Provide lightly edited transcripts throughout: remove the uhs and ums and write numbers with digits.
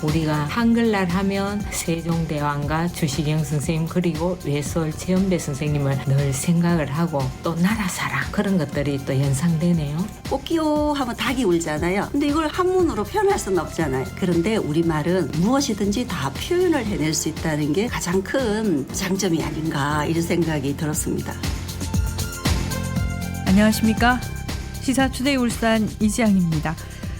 우리가 한글날 하면 세종대왕과 주시경 선생님 그리고 외솔 최연배 선생님을 늘 생각을 하고 또 나라사랑 그런 것들이 또 연상되네요. 꽃기호 하면 닭이 울잖아요. 근데 이걸 한문으로 표현할 수는 없잖아요. 그런데 우리말은 무엇이든지 다 표현을 해낼 수 있다는 게 가장 큰 장점이 아닌가 이런 생각이 들었습니다. 안녕하십니까? 시사투데이 울산 이지양입니다.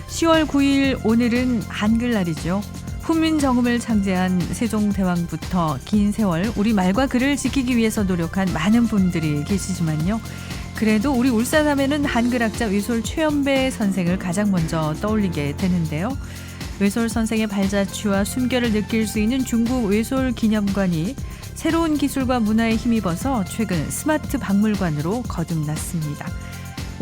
10월 9일 오늘은 한글날이죠. 훈민정음을 창제한 세종대왕부터 긴 세월 우리 말과 글을 지키기 위해서 노력한 많은 분들이 계시지만요. 그래도 우리 울산 하면은 한글학자 외솔 최연배 선생을 가장 먼저 떠올리게 되는데요. 외솔 선생의 발자취와 숨결을 느낄 수 있는 중국 외솔 기념관이 새로운 기술과 문화에 힘입어서 최근 스마트 박물관으로 거듭났습니다.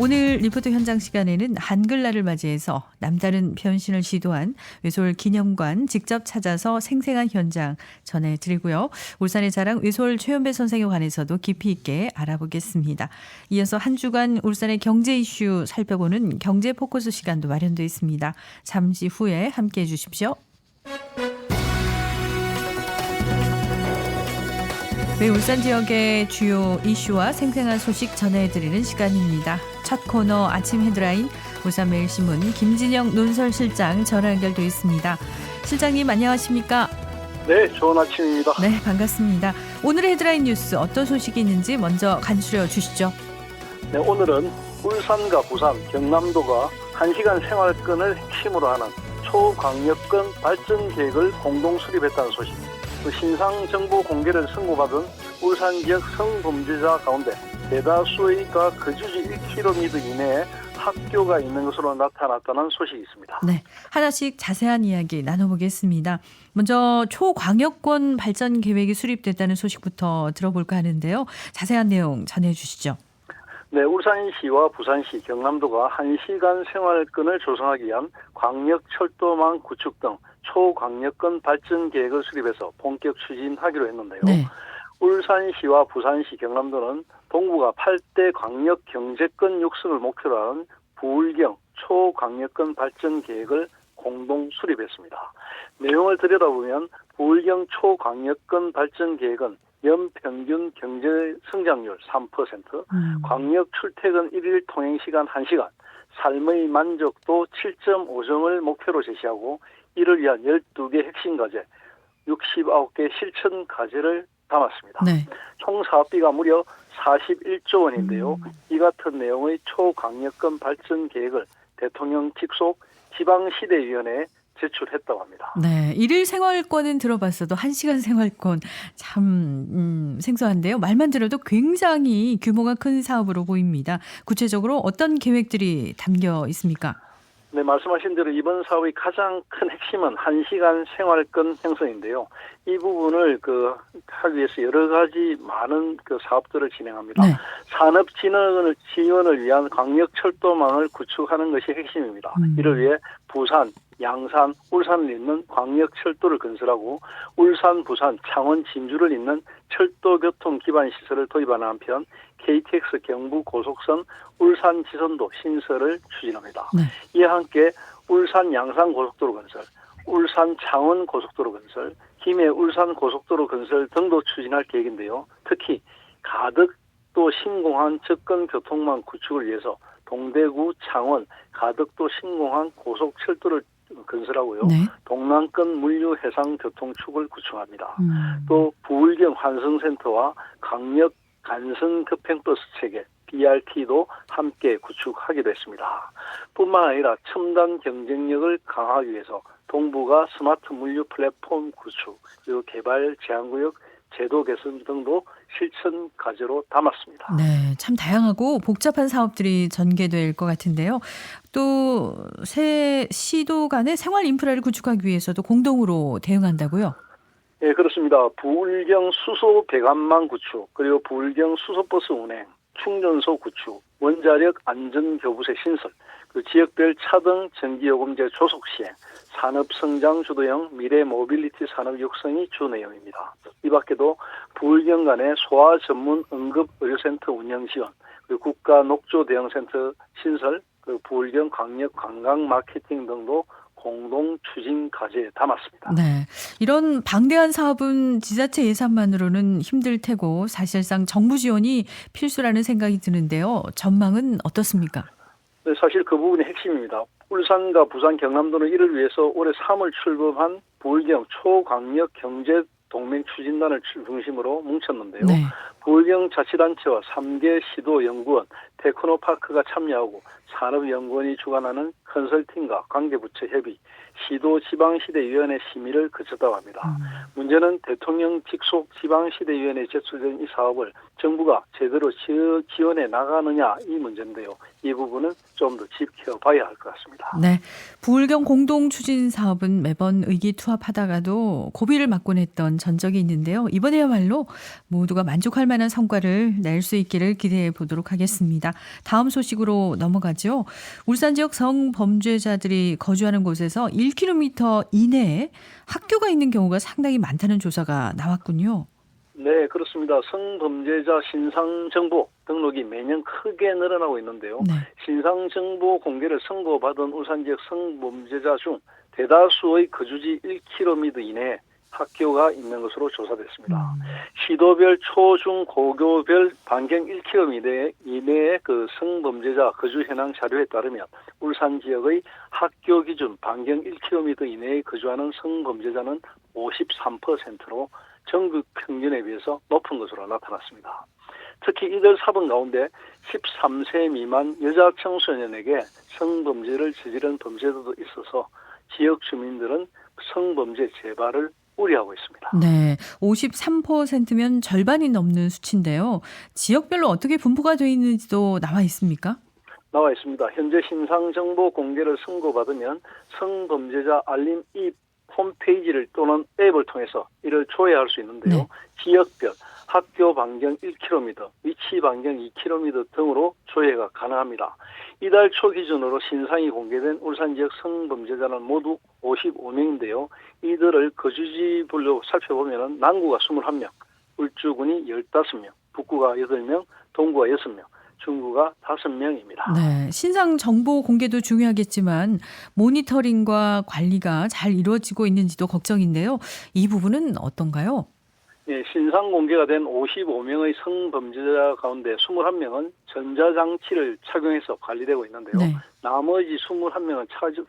오늘 리포트 현장 시간에는 한글날을 맞이해서 남다른 변신을 시도한 외솔 기념관 직접 찾아서 생생한 현장 전해드리고요. 울산의 자랑 외솔 최연배 선생에 관해서도 깊이 있게 알아보겠습니다. 이어서 한 주간 울산의 경제 이슈 살펴보는 경제 포커스 시간도 마련되어 있습니다. 잠시 후에 함께해 주십시오. 매일 울산 지역의 주요 이슈와 생생한 소식 전해드리는 시간입니다. 첫 코너 아침 헤드라인 울산매일신문 김진영 논설실장 전화 연결되어 있습니다. 실장님 안녕하십니까? 네, 좋은 아침입니다. 네, 반갑습니다. 오늘의 헤드라인 뉴스 어떤 소식이 있는지 먼저 간추려 주시죠. 네, 오늘은 울산과 부산, 경남도가 1시간 생활권을 핵심으로 하는 초광역권 발전 계획을 공동 수립했다는 소식. 신상 정보 공개를 선고받은 울산 지역 성범죄자 가운데 대다수가 거주지 1km 이내에 학교가 있는 것으로 나타났다는 소식이 있습니다. 네, 하나씩 자세한 이야기 나눠보겠습니다. 먼저 초광역권 발전 계획이 수립됐다는 소식부터 들어볼까 하는데요. 자세한 내용 전해주시죠. 네, 울산시와 부산시, 경남도가 1시간 생활권을 조성하기 위한 광역철도망 구축 등 초광역권 발전 계획을 수립해서 본격 추진하기로 했는데요. 네. 울산시와 부산시, 경남도는 동부가 8대 광역 경제권 육성을 목표로 하는 부울경 초광역권 발전 계획을 공동 수립했습니다. 내용을 들여다보면 부울경 초광역권 발전 계획은 연평균 경제 성장률 3%, 광역 출퇴근 1일 통행시간 1시간, 삶의 만족도 7.5점을 목표로 제시하고 이를 위한 12개 핵심 과제, 69개 실천 과제를 담았습니다. 네. 총 사업비가 무려 41조 원인데요. 이 같은 내용의 초광역권 발전 계획을 대통령 직속 지방시대위원회에 제출했다고 합니다. 네, 일일 생활권은 들어봤어도 1시간 생활권 참 생소한데요. 말만 들어도 굉장히 규모가 큰 사업으로 보입니다. 구체적으로 어떤 계획들이 담겨 있습니까? 네, 말씀하신 대로 이번 사업의 가장 큰 핵심은 1시간 생활권 형성인데요. 이 부분을 하기 위해서 여러 가지 많은 사업들을 진행합니다. 네. 산업 지원을 위한 광역철도망을 구축하는 것이 핵심입니다. 이를 위해 부산, 양산, 울산을 잇는 광역철도를 건설하고 울산, 부산, 창원, 진주를 잇는 철도교통 기반 시설을 도입하는 한편 KTX 경부 고속선 울산 지선도 신설을 추진합니다. 네. 이에 함께 울산 양산 고속도로 건설, 울산 창원 고속도로 건설, 김해 울산 고속도로 건설 등도 추진할 계획인데요. 특히 가덕도 신공항 접근 교통망 구축을 위해서 동대구 창원 가덕도 신공항 고속철도를 건설하고요. 네. 동남권 물류 해상 교통축을 구축합니다. 또 부울경 환승센터와 강력 간선 급행버스 체계 BRT도 함께 구축하기로 했습니다. 뿐만 아니라 첨단 경쟁력을 강화하기 위해서 동부가 스마트 물류 플랫폼 구축, 그리고 개발 제한구역 제도 개선 등도 실천 과제로 담았습니다. 네, 참 다양하고 복잡한 사업들이 전개될 것 같은데요. 또 새 시도 간의 생활 인프라를 구축하기 위해서도 공동으로 대응한다고요? 네, 그렇습니다. 부울경 수소 배관망 구축, 그리고 부울경 수소버스 운행, 충전소 구축, 원자력 안전교부세 신설, 지역별 차등 전기요금제 조속 시행, 산업성장 주도형 미래 모빌리티 산업 육성이 주 내용입니다. 이 밖에도 부울경 간의 소아 전문 응급의료센터 운영 지원, 그리고 국가 녹조 대응센터 신설, 부울경 광역 관광 마케팅 등도 공동 추진 과제에 담았습니다. 네. 이런 방대한 사업은 지자체 예산만으로는 힘들 테고 사실상 정부 지원이 필수라는 생각이 드는데요. 전망은 어떻습니까? 네, 사실 그 부분이 핵심입니다. 울산과 부산, 경남도는 이를 위해서 올해 3월 출범한 부울경 초광역 경제 동맹 추진단을 중심으로 뭉쳤는데요. 네. 부울경 자치단체와 3개 시도 연구원, 테크노파크가 참여하고 산업연구원이 주관하는 컨설팅과 관계부처 협의, 시도 지방시대위원회 심의를 거쳤다고 합니다. 문제는 대통령 직속 지방시대위원회에 제출된 이 사업을 정부가 제대로 지원해 나가느냐 이 문제인데요. 이 부분은 좀 더 지켜봐야 할 것 같습니다. 네. 부울경 공동 추진 사업은 매번 의기투합하다가도 고비를 맞곤 했던 전적이 있는데요. 이번에야말로 모두가 만족할 만한 성과를 낼 수 있기를 기대해 보도록 하겠습니다. 다음 소식으로 넘어가죠. 울산 지역 성범죄자들이 거주하는 곳에서 1km 이내에 학교가 있는 경우가 상당히 많다는 조사가 나왔군요. 네, 그렇습니다. 성범죄자 신상정보 등록이 매년 크게 늘어나고 있는데요. 네. 신상정보 공개를 선고받은 울산 지역 성범죄자 중 대다수의 거주지 1km 이내에 학교가 있는 것으로 조사됐습니다. 시도별 초, 중, 고교별 반경 1km 이내의 그 성범죄자 거주 현황 자료에 따르면 울산 지역의 학교 기준 반경 1km 이내에 거주하는 성범죄자는 53%로 전국 평균에 비해서 높은 것으로 나타났습니다. 특히 이들 사범 가운데 13세 미만 여자 청소년에게 성범죄를 저지른 범죄자도 있어서 지역 주민들은 성범죄 재발을 우려하고 있습니다. 네, 53%면 절반이 넘는 수치인데요. 지역별로 어떻게 분포가 되어 있는지도 나와 있습니까? 나와 있습니다. 현재 신상정보 공개를 선고받으면 성범죄자 알림 이 홈페이지를 또는 앱을 통해서 이를 조회할 수 있는데요. 네. 지역별, 학교 반경 1km, 위치 반경 2km 등으로 조회가 가능합니다. 이달 초 기준으로 신상이 공개된 울산 지역 성범죄자는 모두 55명인데요. 이들을 거주지별로 살펴보면 남구가 21명, 울주군이 15명, 북구가 8명, 동구가 6명, 중구가 5명입니다. 네, 신상 정보 공개도 중요하겠지만 모니터링과 관리가 잘 이루어지고 있는지도 걱정인데요. 이 부분은 어떤가요? 네, 신상 공개가 된 55명의 성범죄자 가운데 21명은 전자장치를 착용해서 관리되고 있는데요. 네. 나머지 21명은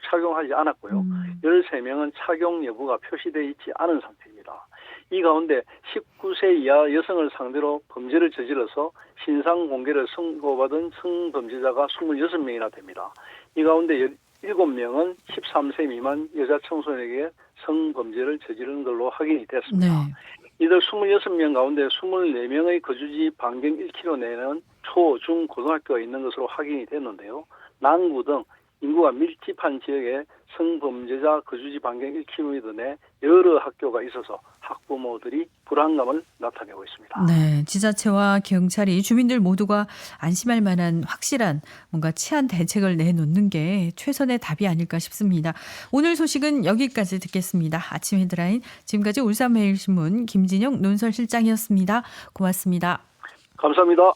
착용하지 않았고요. 13명은 착용 여부가 표시되어 있지 않은 상태입니다. 이 가운데 19세 이하 여성을 상대로 범죄를 저질러서 신상 공개를 선고받은 성범죄자가 26명이나 됩니다. 이 가운데 7명은 13세 미만 여자 청소년에게 성범죄를 저지른 걸로 확인이 됐습니다. 네. 이들 26명 가운데 24명의 거주지 반경 1km 내에는 초, 중, 고등학교가 있는 것으로 확인이 됐는데요. 남구 등 인구가 밀집한 지역에 성범죄자 거주지 반경 1km 내 여러 학교가 있어서 학부모들이 불안감을 나타내고 있습니다. 네, 지자체와 경찰이 주민들 모두가 안심할 만한 확실한 뭔가 치안 대책을 내놓는 게 최선의 답이 아닐까 싶습니다. 오늘 소식은 여기까지 듣겠습니다. 아침 헤드라인 지금까지 울산매일신문 김진영 논설실장이었습니다. 고맙습니다. 감사합니다.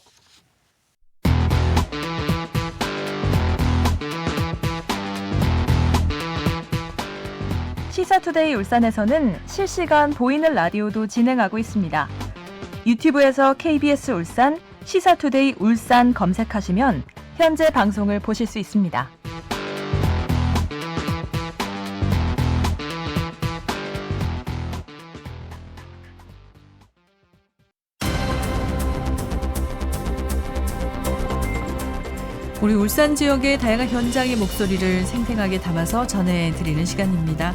시사투데이 울산에서는 실시간 보이는 라디오도 진행하고 있습니다. 유튜브에서 KBS 울산, 시사투데이 울산 검색하시면 현재 방송을 보실 수 있습니다. 우리 울산 지역의 다양한 현장의 목소리를 생생하게 담아서 전해드리는 시간입니다.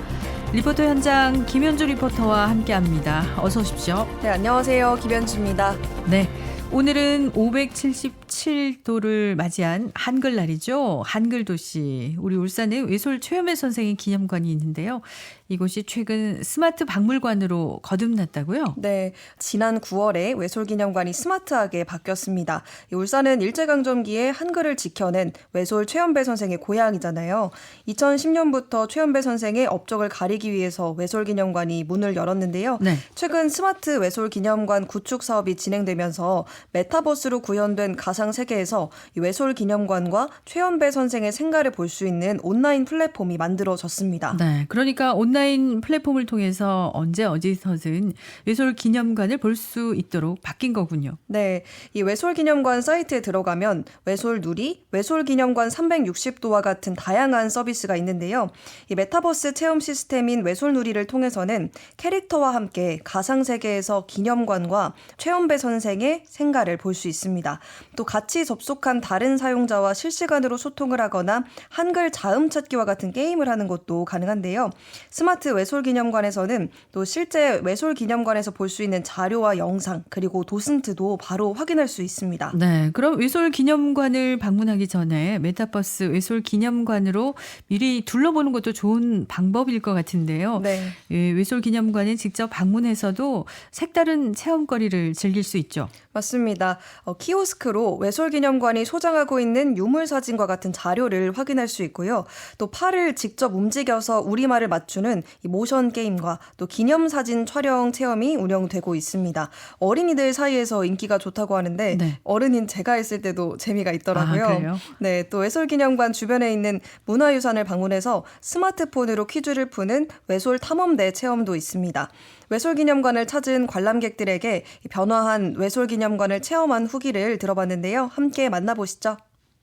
리포터 현장 김현주 리포터와 함께합니다. 어서 오십시오. 네, 안녕하세요. 김현주입니다. 네, 오늘은 577도를 맞이한 한글날이죠. 한글도시. 우리 울산에 외솔 최현배 선생의 기념관이 있는데요. 이곳이 최근 스마트 박물관으로 거듭났다고요? 네, 지난 9월에 외솔기념관이 스마트하게 바뀌었습니다. 울산은 일제강점기에 한글을 지켜낸 외솔 최현배 선생의 고향이잖아요. 2010년부터 최현배 선생의 업적을 가리기 위해서 외솔기념관이 문을 열었는데요. 네. 최근 스마트 외솔기념관 구축 사업이 진행되면서 메타버스로 구현된 가상 가상 세계에서 이 외솔 기념관과 최연배 선생의 생가를 볼 수 있는 온라인 플랫폼이 만들어졌습니다. 네, 그러니까 온라인 플랫폼을 통해서 언제 어디서든 외솔 기념관을 볼 수 있도록 바뀐 거군요. 네, 이 외솔 기념관 사이트에 들어가면 외솔 누리, 외솔 기념관 360도와 같은 다양한 서비스가 있는데요. 이 메타버스 체험 시스템인 외솔 누리를 통해서는 캐릭터와 함께 가상 세계에서 기념관과 최연배 선생의 생가를 볼 수 있습니다. 또 같이 접속한 다른 사용자와 실시간으로 소통을 하거나 한글 자음 찾기와 같은 게임을 하는 것도 가능한데요. 스마트 외솔 기념관에서는 또 실제 외솔 기념관에서 볼 수 있는 자료와 영상 그리고 도슨트도 바로 확인할 수 있습니다. 네, 그럼 외솔 기념관을 방문하기 전에 메타버스 외솔 기념관으로 미리 둘러보는 것도 좋은 방법일 것 같은데요. 네. 예, 외솔 기념관에 직접 방문해서도 색다른 체험거리를 즐길 수 있죠. 맞습니다. 키오스크로 외솔 기념관이 소장하고 있는 유물 사진과 같은 자료를 확인할 수 있고요. 또 팔을 직접 움직여서 우리말을 맞추는 이 모션 게임과 또 기념사진 촬영 체험이 운영되고 있습니다. 어린이들 사이에서 인기가 좋다고 하는데 네. 어른인 제가 했을 때도 재미가 있더라고요. 아, 그래요? 네, 또 외솔 기념관 주변에 있는 문화유산을 방문해서 스마트폰으로 퀴즈를 푸는 외솔 탐험대 체험도 있습니다. 외솔 기념관을 찾은 관람객들에게 변화한 외솔 기념관을 체험한 후기를 들어봤는데요. 함께 만나보시죠.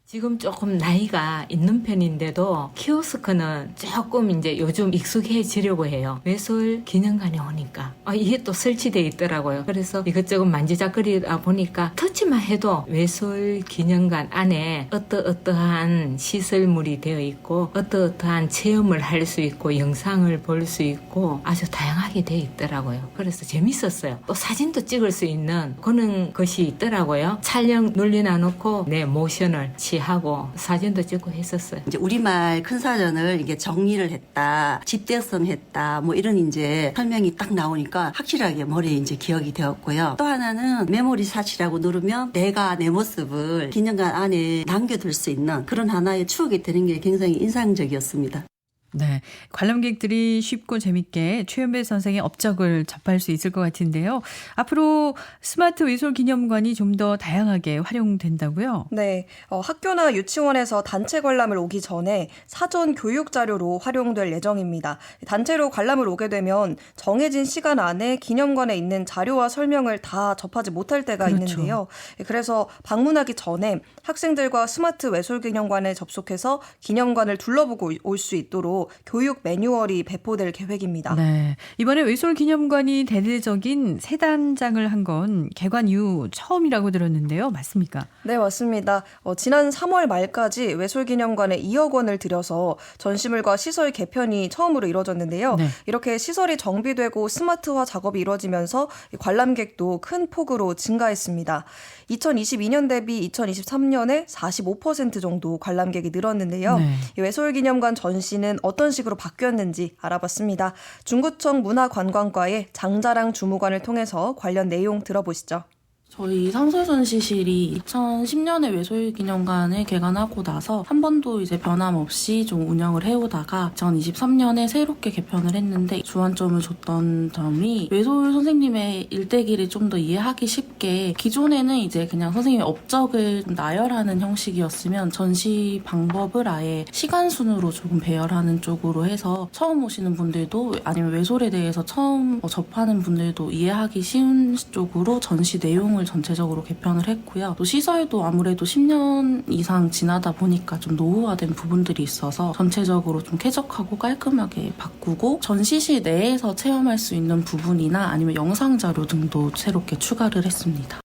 지금 조금 나이가 있는 편인데도 키오스크는 조금 이제 요즘 익숙해지려고 해요. 외솔 기념관에 오니까 이게 또 설치되어 있더라고요. 그래서 이것저것 만지작거리다 보니까 터치만 해도 외솔 기념관 안에 어떠한 시설물이 되어 있고 어떠한 체험을 할 수 있고 영상을 볼 수 있고 아주 다양하게 되어 있더라고요. 그래서 재밌었어요. 또 사진도 찍을 수 있는 그런 것이 있더라고요. 촬영 눌러놔놓고 내 모션을 하고 사진도 찍고 했었어요. 이제 우리말 큰 사전을 이게 정리를 했다, 집대성했다, 뭐 이런 이제 설명이 딱 나오니까 확실하게 머리에 이제 기억이 되었고요. 또 하나는 메모리 사치라고 누르면 내가 내 모습을 기념관 안에 남겨둘 수 있는 그런 하나의 추억이 되는 게 굉장히 인상적이었습니다. 네, 관람객들이 쉽고 재밌게 최연배 선생의 업적을 접할 수 있을 것 같은데요. 앞으로 스마트 외솔 기념관이 좀 더 다양하게 활용된다고요? 네, 학교나 유치원에서 단체 관람을 오기 전에 사전 교육 자료로 활용될 예정입니다. 단체로 관람을 오게 되면 정해진 시간 안에 기념관에 있는 자료와 설명을 다 접하지 못할 때가 그렇죠. 있는데요. 그래서 방문하기 전에 학생들과 스마트 외솔 기념관에 접속해서 기념관을 둘러보고 올 수 있도록 교육 매뉴얼이 배포될 계획입니다. 네, 이번에 외솔 기념관이 대대적인 새 단장을 한 건 개관 이후 처음이라고 들었는데요. 맞습니까? 네, 맞습니다. 지난 3월 말까지 외솔 기념관에 2억 원을 들여서 전시물과 시설 개편이 처음으로 이루어졌는데요. 네. 이렇게 시설이 정비되고 스마트화 작업이 이루어지면서 관람객도 큰 폭으로 증가했습니다. 2022년 대비 2023년에 45% 정도 관람객이 늘었는데요. 네. 이 외솔 기념관 전시는 어떤 식으로 바뀌었는지 알아봤습니다. 중구청 문화관광과의 장자랑 주무관을 통해서 관련 내용 들어보시죠. 저희 상설전시실이 2010년에 외솔기념관을 개관하고 나서 한 번도 이제 변함없이 좀 운영을 해오다가 2023년에 새롭게 개편을 했는데 주안점을 줬던 점이 외솔 선생님의 일대기를 좀 더 이해하기 쉽게 기존에는 이제 그냥 선생님의 업적을 좀 나열하는 형식이었으면 전시 방법을 아예 시간 순으로 조금 배열하는 쪽으로 해서 처음 오시는 분들도 아니면 외솔에 대해서 처음 접하는 분들도 이해하기 쉬운 쪽으로 전시 내용을 전체적으로 개편을 했고요. 또 시설도 아무래도 10년 이상 지나다 보니까 좀 노후화된 부분들이 있어서 전체적으로 좀 쾌적하고 깔끔하게 바꾸고 전시실 내에서 체험할 수 있는 부분이나 아니면 영상 자료 등도 새롭게 추가를 했습니다.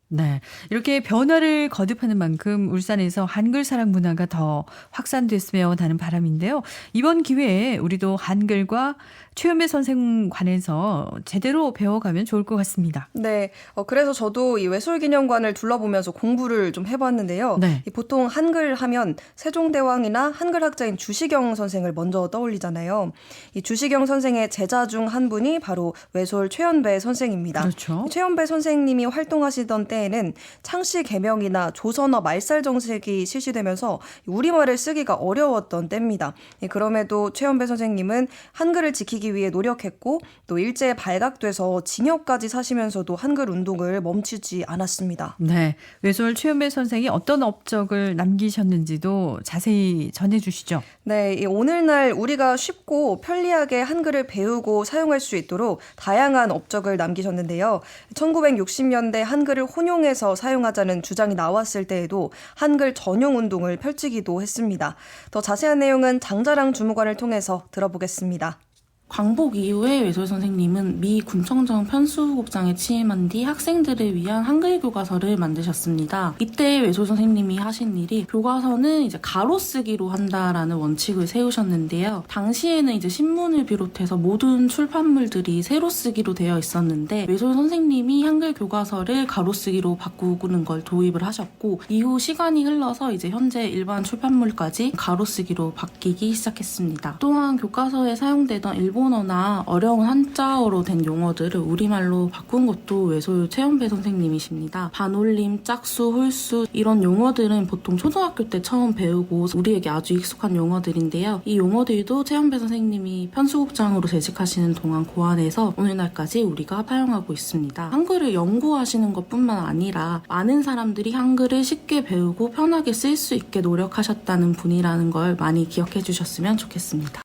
네, 이렇게 변화를 거듭하는 만큼 울산에서 한글 사랑 문화가 더 확산됐으면 하는 바람인데요. 이번 기회에 우리도 한글과 최연배 선생 관해서 제대로 배워가면 좋을 것 같습니다. 네, 그래서 저도 이 외솔 기념관을 둘러보면서 공부를 좀 해봤는데요. 네. 보통 한글 하면 세종대왕이나 한글학자인 주시경 선생을 먼저 떠올리잖아요. 이 주시경 선생의 제자 중 한 분이 바로 외솔 최연배 선생입니다. 그렇죠. 최연배 선생님이 활동하시던 때 이때에는 창씨 개명이나 조선어 말살 정책이 실시되면서 우리말을 쓰기가 어려웠던 때입니다. 그럼에도 최연배 선생님은 한글을 지키기 위해 노력했고 또 일제에 발각돼서 징역까지 사시면서도 한글 운동을 멈추지 않았습니다. 네, 외솔 최연배 선생이 어떤 업적을 남기셨는지도 자세히 전해주시죠. 네, 오늘날 우리가 쉽고 편리하게 한글을 배우고 사용할 수 있도록 다양한 업적을 남기셨는데요. 1960년대 한글을 혼용해서 사용하자는 주장이 나왔을 때에도 한글 전용 운동을 펼치기도 했습니다. 더 자세한 내용은 장자랑 주무관을 통해서 들어보겠습니다. 광복 이후에 외솔 선생님은 미 군청정 편수국장에 취임한 뒤 학생들을 위한 한글 교과서를 만드셨습니다. 이때 외솔 선생님이 하신 일이 교과서는 이제 가로쓰기로 한다라는 원칙을 세우셨는데요. 당시에는 이제 신문을 비롯해서 모든 출판물들이 세로쓰기로 되어 있었는데 외솔 선생님이 한글 교과서를 가로쓰기로 바꾸는 걸 도입을 하셨고 이후 시간이 흘러서 이제 현재 일반 출판물까지 가로쓰기로 바뀌기 시작했습니다. 또한 교과서에 사용되던 일본어나 어려운 한자어로 된 용어들을 우리말로 바꾼 것도 외솔 최연배 선생님이십니다. 반올림, 짝수, 홀수 이런 용어들은 보통 초등학교 때 처음 배우고 우리에게 아주 익숙한 용어들인데요. 이 용어들도 최연배 선생님이 편수국장으로 재직하시는 동안 고안해서 오늘날까지 우리가 사용하고 있습니다. 한글을 연구하시는 것뿐만 아니라 많은 사람들이 한글을 쉽게 배우고 편하게 쓸 수 있게 노력하셨다는 분이라는 걸 많이 기억해 주셨으면 좋겠습니다.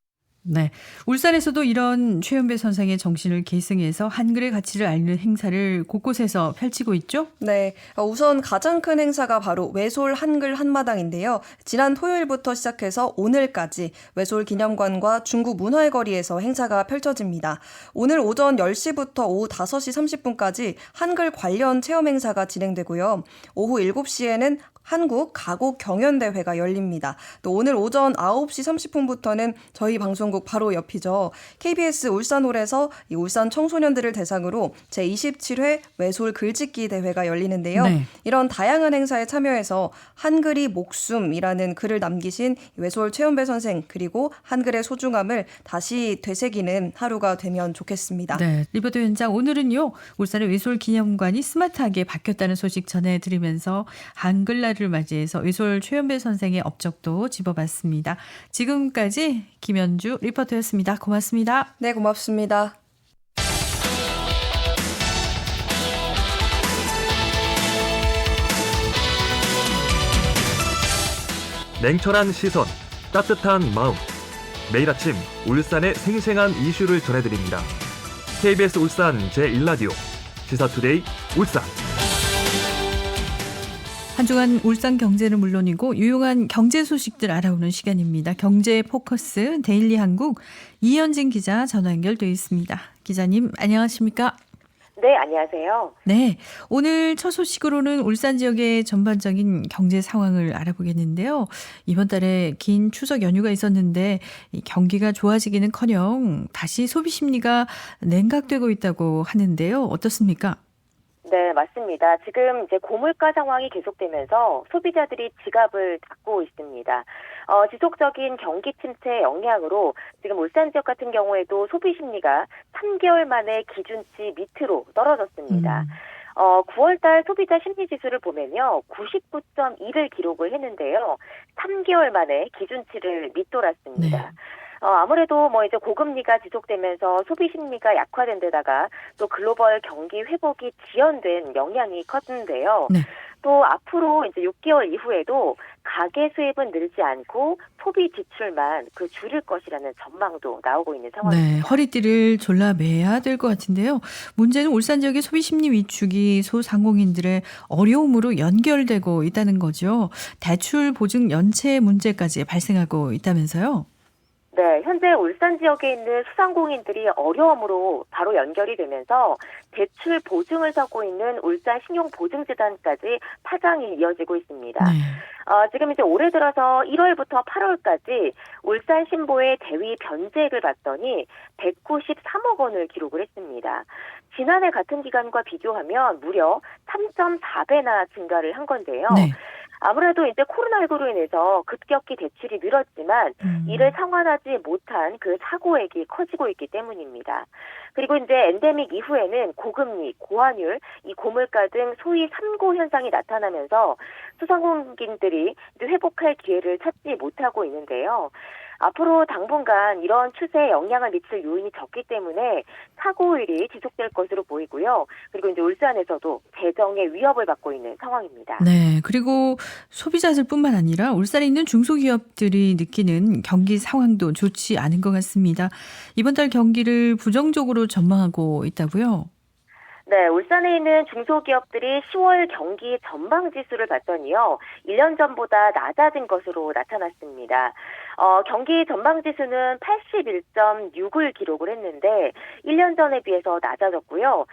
네, 울산에서도 이런 최연배 선생의 정신을 계승해서 한글의 가치를 알리는 행사를 곳곳에서 펼치고 있죠? 네, 우선 가장 큰 행사가 바로 외솔 한글 한마당인데요. 지난 토요일부터 시작해서 오늘까지 외솔 기념관과 중구 문화의 거리에서 행사가 펼쳐집니다. 오늘 오전 10시부터 오후 5시 30분까지 한글 관련 체험 행사가 진행되고요. 오후 7시에는 한국 가곡 경연대회가 열립니다. 또 오늘 오전 9시 30분부터는 저희 방송국 바로 옆이죠. KBS 울산홀에서 이 울산 청소년들을 대상으로 제27회 외솔 글짓기 대회가 열리는데요. 네. 이런 다양한 행사에 참여해서 한글이 목숨이라는 글을 남기신 외솔 최연배 선생 그리고 한글의 소중함을 다시 되새기는 하루가 되면 좋겠습니다. 네, 리포터 현장 오늘은요. 울산의 외솔 기념관이 스마트하게 바뀌었다는 소식 전해드리면서 한글날을 맞이해서 외솔 최연배 선생의 업적도 짚어봤습니다. 지금까지 김현주 리포터였습니다. 고맙습니다. 네, 고맙습니다. 냉철한 시선, 따뜻한 마음. 매일 아침 울산의 생생한 이슈를 전해드립니다. KBS 울산 제1라디오 시사투데이 울산. 한 주간 울산 경제는 물론이고 유용한 경제 소식들 알아보는 시간입니다. 경제 포커스 데일리 한국 이현진 기자 전화 연결돼 있습니다. 기자님 안녕하십니까? 네, 안녕하세요. 네, 오늘 첫 소식으로는 울산 지역의 전반적인 경제 상황을 알아보겠는데요. 이번 달에 긴 추석 연휴가 있었는데 경기가 좋아지기는커녕 다시 소비 심리가 냉각되고 있다고 하는데요. 어떻습니까? 네, 맞습니다. 지금 이제 고물가 상황이 계속되면서 소비자들이 지갑을 닫고 있습니다. 지속적인 경기 침체 영향으로 지금 울산 지역 같은 경우에도 소비 심리가 3개월 만에 기준치 밑으로 떨어졌습니다. 9월달 소비자 심리지수를 보면요, 99.2를 기록을 했는데요, 3개월 만에 기준치를 밑돌았습니다. 네. 아무래도 이제 고금리가 지속되면서 소비 심리가 약화된 데다가 또 글로벌 경기 회복이 지연된 영향이 컸는데요. 네. 또 앞으로 이제 6개월 이후에도 가계 수입은 늘지 않고 소비 지출만 줄일 것이라는 전망도 나오고 있는 상황입니다. 네, 허리띠를 졸라매야 될 것 같은데요. 문제는 울산 지역의 소비 심리 위축이 소상공인들의 어려움으로 연결되고 있다는 거죠. 대출 보증 연체 문제까지 발생하고 있다면서요? 네, 현재 울산 지역에 있는 소상공인들이 어려움으로 바로 연결이 되면서 대출 보증을 서고 있는 울산 신용보증재단까지 파장이 이어지고 있습니다. 네. 지금 이제 올해 들어서 1월부터 8월까지 울산 신보의 대위 변제액을 봤더니 193억 원을 기록을 했습니다. 지난해 같은 기간과 비교하면 무려 3.4배나 증가를 한 건데요. 네. 아무래도 이제 코로나19로 인해서 급격히 대출이 늘었지만 이를 상환하지 못한 그 사고액이 커지고 있기 때문입니다. 그리고 이제 엔데믹 이후에는 고금리, 고환율, 이 고물가 등 소위 3고 현상이 나타나면서 소상공인들이 이제 회복할 기회를 찾지 못하고 있는데요. 앞으로 당분간 이런 추세에 영향을 미칠 요인이 적기 때문에 사고율이 지속될 것으로 보이고요. 그리고 이제 울산에서도 재정의 위협을 받고 있는 상황입니다. 네. 그리고 소비자들뿐만 아니라 울산에 있는 중소기업들이 느끼는 경기 상황도 좋지 않은 것 같습니다. 이번 달 경기를 부정적으로 전망하고 있다고요? 네, 울산에 있는 중소기업들이 10월 경기 전망 지수를 봤더니요, 1년 전보다 낮아진 것으로 나타났습니다. 경기 전망 지수는 81.6을 기록을 했는데 1년 전에 비해서 낮아졌고요.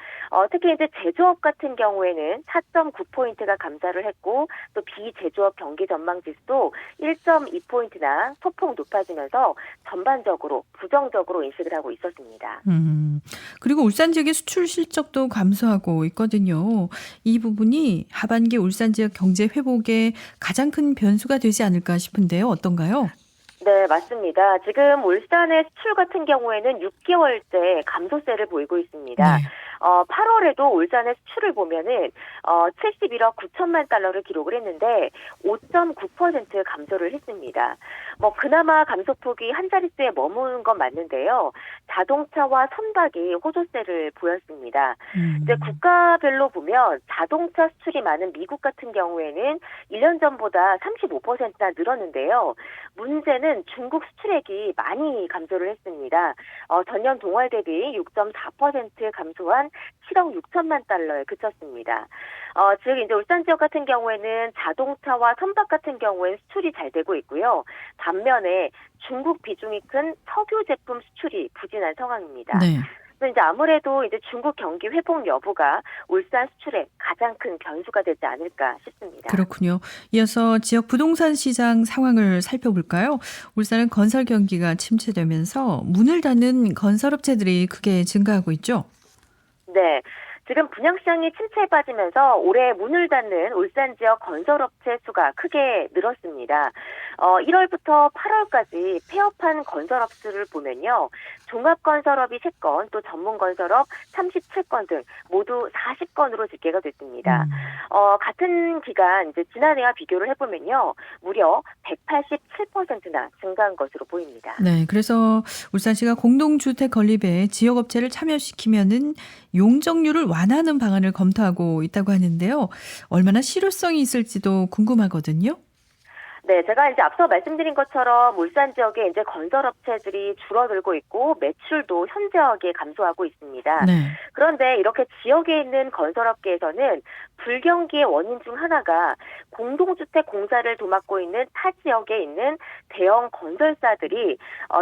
특히 이제 제조업 같은 경우에는 4.9포인트가 감소를 했고 또 비제조업 경기 전망 지수도 1.2포인트나 소폭 높아지면서 전반적으로 부정적으로 인식을 하고 있었습니다. 그리고 울산 지역의 수출 실적도 감소하고 있거든요. 이 부분이 하반기 울산 지역 경제 회복에 가장 큰 변수가 되지 않을까 싶은데요. 어떤가요? 네, 맞습니다. 지금 울산의 수출 같은 경우에는 6개월째 감소세를 보이고 있습니다. 네. 8월에도 울산의 수출을 보면은 71억 9천만 달러를 기록을 했는데 5.9% 감소를 했습니다. 그나마 감소폭이 한 자릿수에 머무는 건 맞는데요. 자동차와 선박이 호조세를 보였습니다. 이제 국가별로 보면 자동차 수출이 많은 미국 같은 경우에는 1년 전보다 35%나 늘었는데요. 문제는 중국 수출액이 많이 감소를 했습니다. 전년 동월 대비 6.4% 감소한 7억 6천만 달러에 그쳤습니다. 즉 이제 울산 지역 같은 경우에는 자동차와 선박 같은 경우에는 수출이 잘 되고 있고요. 반면에 중국 비중이 큰 석유 제품 수출이 부진한 상황입니다. 네. 그래서 이제 아무래도 이제 중국 경기 회복 여부가 울산 수출의 가장 큰 변수가 되지 않을까 싶습니다. 그렇군요. 이어서 지역 부동산 시장 상황을 살펴볼까요? 울산은 건설 경기가 침체되면서 문을 닫는 건설업체들이 크게 증가하고 있죠? 네. 지금 분양시장이 침체에 빠지면서 올해 문을 닫는 울산 지역 건설업체 수가 크게 늘었습니다. 1월부터 8월까지 폐업한 건설업 수를 보면요. 종합건설업이 3건, 또 전문건설업 37건 등 모두 40건으로 집계가 됐습니다. 같은 기간 이제 지난해와 비교를 해보면요. 무려 187%나 증가한 것으로 보입니다. 네, 그래서 울산시가 공동주택 건립에 지역업체를 참여시키면은 용적률을 완화하는 방안을 검토하고 있다고 하는데요. 얼마나 실효성이 있을지도 궁금하거든요. 네, 제가 이제 앞서 말씀드린 것처럼 울산 지역에 이제 건설업체들이 줄어들고 있고 매출도 현저하게 감소하고 있습니다. 네. 그런데 이렇게 지역에 있는 건설업계에서는 불경기의 원인 중 하나가 공동주택 공사를 도맡고 있는 타 지역에 있는 대형 건설사들이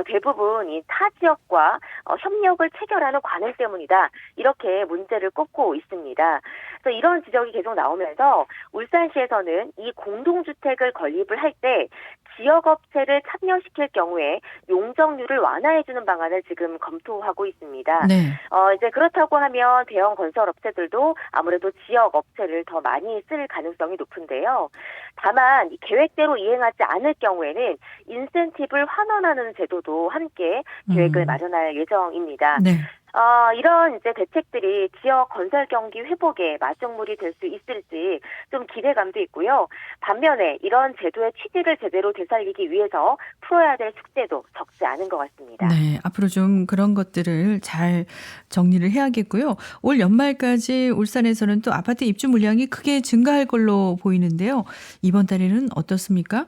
대부분 이 타 지역과 협력을 체결하는 관행 때문이다. 이렇게 문제를 꼽고 있습니다. 그래서 이런 지적이 계속 나오면서 울산시에서는 이 공동주택을 건립을 할 때 지역업체를 참여시킬 경우에 용적률을 완화해주는 방안을 지금 검토하고 있습니다. 네. 이제 그렇다고 하면 대형 건설업체들도 아무래도 지역업체를 더 많이 쓸 가능성이 높은데요. 다만 이 계획대로 이행하지 않을 경우에는 인센티브를 환원하는 제도도 함께 계획을 마련할 예정입니다. 네. 이런 이제 대책들이 지역 건설 경기 회복에 마중물이 될 수 있을지 좀 기대감도 있고요. 반면에 이런 제도의 취지를 제대로 되살리기 위해서 풀어야 될 숙제도 적지 않은 것 같습니다. 네, 앞으로 좀 그런 것들을 잘 정리를 해야겠고요. 올 연말까지 울산에서는 또 아파트 입주 물량이 크게 증가할 걸로 보이는데요. 이번 달에는 어떻습니까?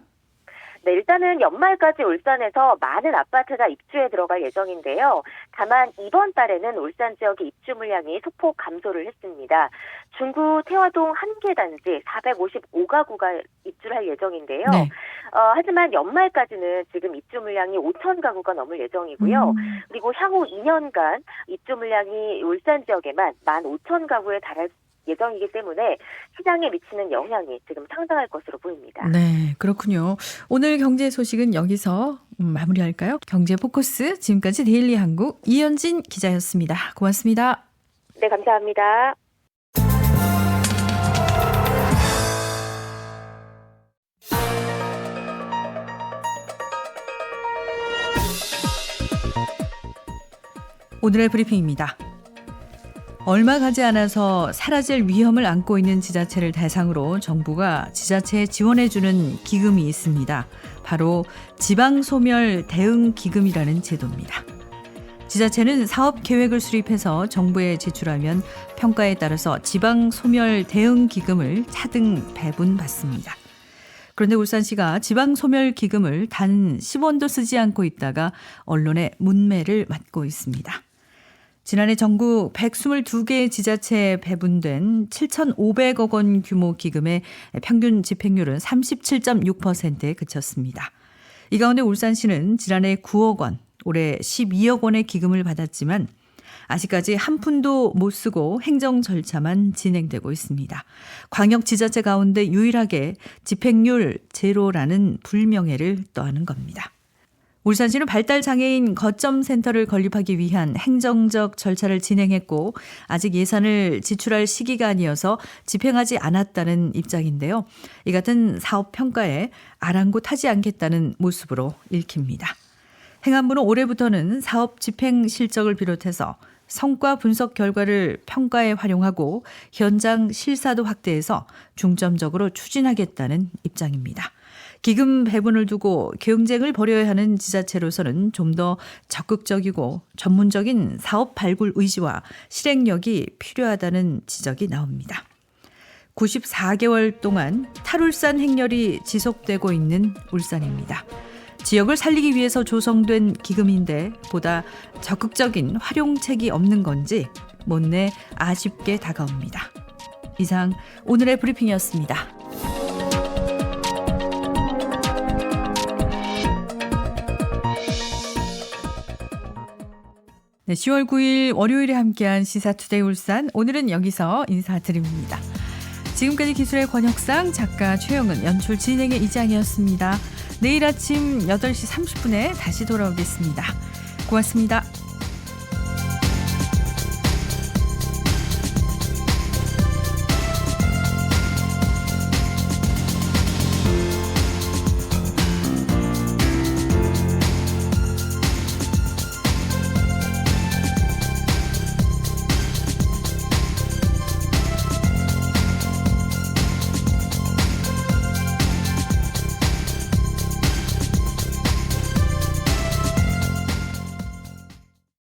네, 일단은 연말까지 울산에서 많은 아파트가 입주에 들어갈 예정인데요. 다만 이번 달에는 울산 지역의 입주 물량이 소폭 감소를 했습니다. 중구 태화동 한 개 단지 455가구가 입주를 할 예정인데요. 네. 하지만 연말까지는 지금 입주 물량이 5천 가구가 넘을 예정이고요. 그리고 향후 2년간 입주 물량이 울산 지역에만 15,000가구에 달할 예정이기 때문에 시장에 미치는 영향이 지금 상당할 것으로 보입니다. 네, 그렇군요. 오늘 경제 소식은 여기서 마무리할까요? 경제 포커스 지금까지 데일리 한국 이현진 기자였습니다. 고맙습니다. 네, 감사합니다. 오늘의 브리핑입니다. 얼마 가지 않아서 사라질 위험을 안고 있는 지자체를 대상으로 정부가 지자체에 지원해주는 기금이 있습니다. 바로 지방소멸 대응기금이라는 제도입니다. 지자체는 사업 계획을 수립해서 정부에 제출하면 평가에 따라서 지방소멸 대응기금을 차등 배분받습니다. 그런데 울산시가 지방소멸기금을 단 10원도 쓰지 않고 있다가 언론의 문매를 맞고 있습니다. 지난해 전국 122개 지자체에 배분된 7,500억 원 규모 기금의 평균 집행률은 37.6%에 그쳤습니다. 이 가운데 울산시는 지난해 9억 원, 올해 12억 원의 기금을 받았지만 아직까지 한 푼도 못 쓰고 행정 절차만 진행되고 있습니다. 광역지자체 가운데 유일하게 집행률 제로라는 불명예를 떠안은 겁니다. 울산시는 발달장애인 거점센터를 건립하기 위한 행정적 절차를 진행했고 아직 예산을 지출할 시기가 아니어서 집행하지 않았다는 입장인데요. 이 같은 사업 평가에 아랑곳하지 않겠다는 모습으로 읽힙니다. 행안부는 올해부터는 사업 집행 실적을 비롯해서 성과 분석 결과를 평가에 활용하고 현장 실사도 확대해서 중점적으로 추진하겠다는 입장입니다. 기금 배분을 두고 경쟁을 벌여야 하는 지자체로서는 좀 더 적극적이고 전문적인 사업 발굴 의지와 실행력이 필요하다는 지적이 나옵니다. 94개월 동안 탈울산 행렬이 지속되고 있는 울산입니다. 지역을 살리기 위해서 조성된 기금인데 보다 적극적인 활용책이 없는 건지 못내 아쉽게 다가옵니다. 이상 오늘의 브리핑이었습니다. 네, 10월 9일 월요일에 함께한 시사투데이 울산, 오늘은 여기서 인사드립니다. 지금까지 기술의 권혁상, 작가 최영은, 연출 진행의 이장이었습니다. 내일 아침 8시 30분에 다시 돌아오겠습니다. 고맙습니다.